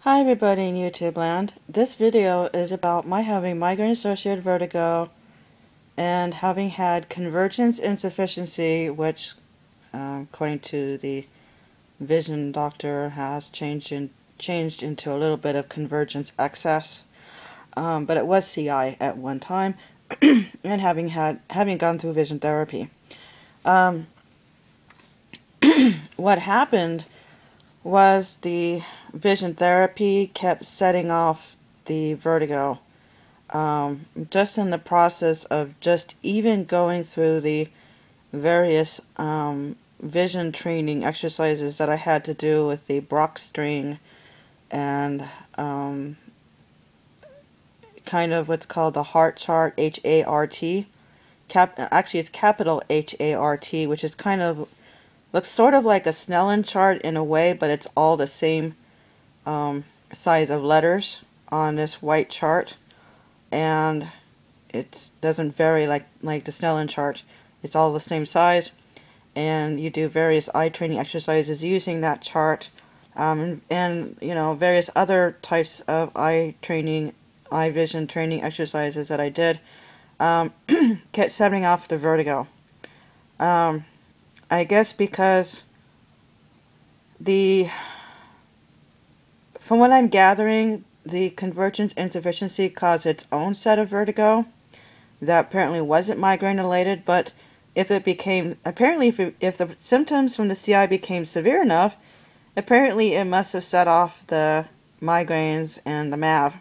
Hi everybody in YouTube land. This video is about my having migraine associated vertigo and having had convergence insufficiency, which according to the vision doctor has changed into a little bit of convergence excess. But it was CI at one time and having gone through vision therapy. What happened was the vision therapy kept setting off the vertigo. Just in the process of just even going through the various vision training exercises that I had to do with the Brock string and kind of what's called the heart chart, H-A-R-T. Actually, it's capital H-A-R-T, which is kind of looks sort of like a Snellen chart in a way, but it's all the same size of letters on this white chart, and it doesn't vary like the Snellen chart. It's all the same size, and you do various eye training exercises using that chart, and you know, various other types of eye vision training exercises that I did kept setting off the vertigo. I guess because from what I'm gathering, the convergence insufficiency caused its own set of vertigo that apparently wasn't migraine related, but if it became, apparently if the symptoms from the CI became severe enough, apparently it must have set off the migraines and the MAV.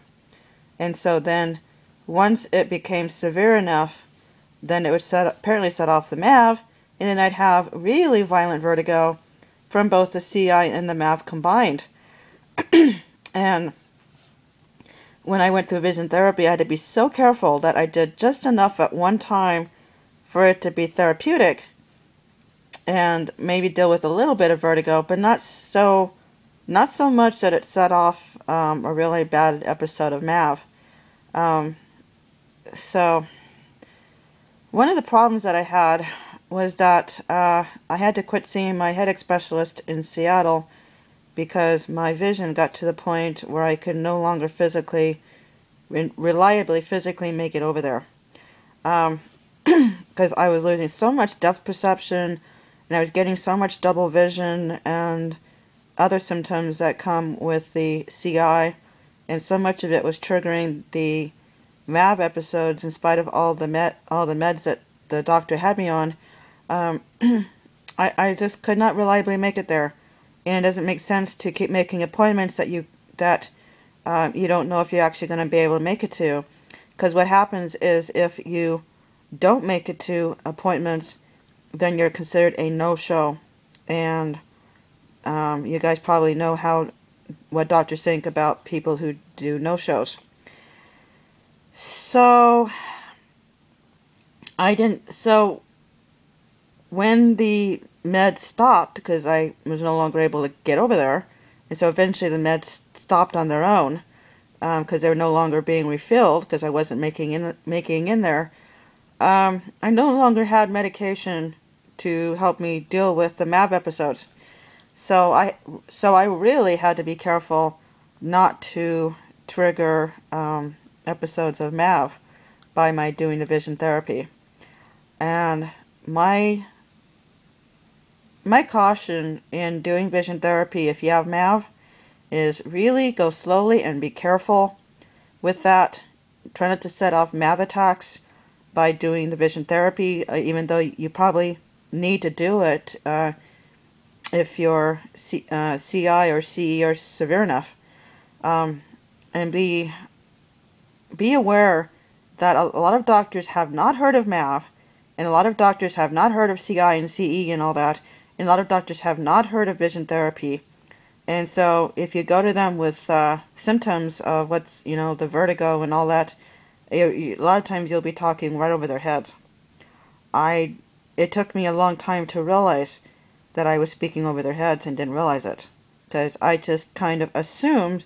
And so then once it became severe enough, then it would apparently set off the MAV, and then I'd have really violent vertigo from both the CI and the MAV combined. And when I went through vision therapy, I had to be so careful that I did just enough at one time for it to be therapeutic and maybe deal with a little bit of vertigo, but not so much that it set off a really bad episode of MAV. So one of the problems that I had was that I had to quit seeing my headache specialist in Seattle because my vision got to the point where I could no longer reliably physically make it over there. Because I was losing so much depth perception, and I was getting so much double vision and other symptoms that come with the CI, and so much of it was triggering the MAV episodes in spite of all the meds that the doctor had me on. I just could not reliably make it there, and it doesn't make sense to keep making appointments that you don't know if you're actually going to be able to make it to, because what happens is if you don't make it to appointments, then you're considered a no-show, and you guys probably know what doctors think about people who do no-shows. So when the meds stopped, because I was no longer able to get over there, and so eventually the meds stopped on their own, because they were no longer being refilled, because I wasn't making in there, I no longer had medication to help me deal with the MAV episodes. So I really had to be careful not to trigger episodes of MAV by my doing the vision therapy. And my caution in doing vision therapy, if you have MAV, is really go slowly and be careful with that. Try not to set off MAV attacks by doing the vision therapy, even though you probably need to do it if your CI or CE are severe enough. And be aware that a lot of doctors have not heard of MAV, and a lot of doctors have not heard of CI and CE and all that, and a lot of doctors have not heard of vision therapy. And so if you go to them with symptoms of what's, the vertigo and all that, a lot of times you'll be talking right over their heads. It took me a long time to realize that I was speaking over their heads and didn't realize it, because I just kind of assumed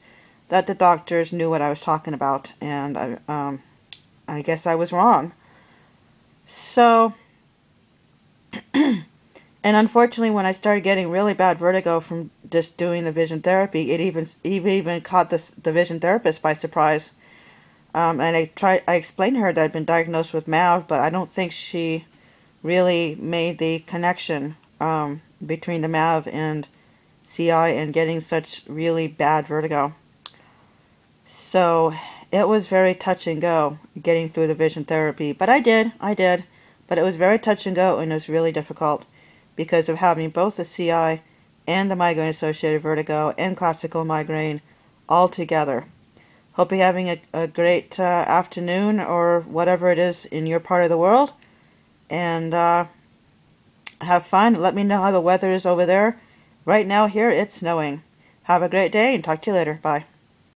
that the doctors knew what I was talking about, and I guess I was wrong. So, and unfortunately when I started getting really bad vertigo from just doing the vision therapy. It even caught the vision therapist by surprise. And I explained to her that I'd been diagnosed with MAV, but I don't think she really made the connection between the MAV and CI and getting such really bad vertigo. So it was very touch and go getting through the vision therapy. But I did. But it was very touch and go, and it was really difficult because of having both the CI and the Migraine Associated Vertigo and classical migraine all together. Hope you're having a great afternoon or whatever it is in your part of the world. And have fun. Let me know how the weather is over there. Right now here it's snowing. Have a great day and talk to you later. Bye.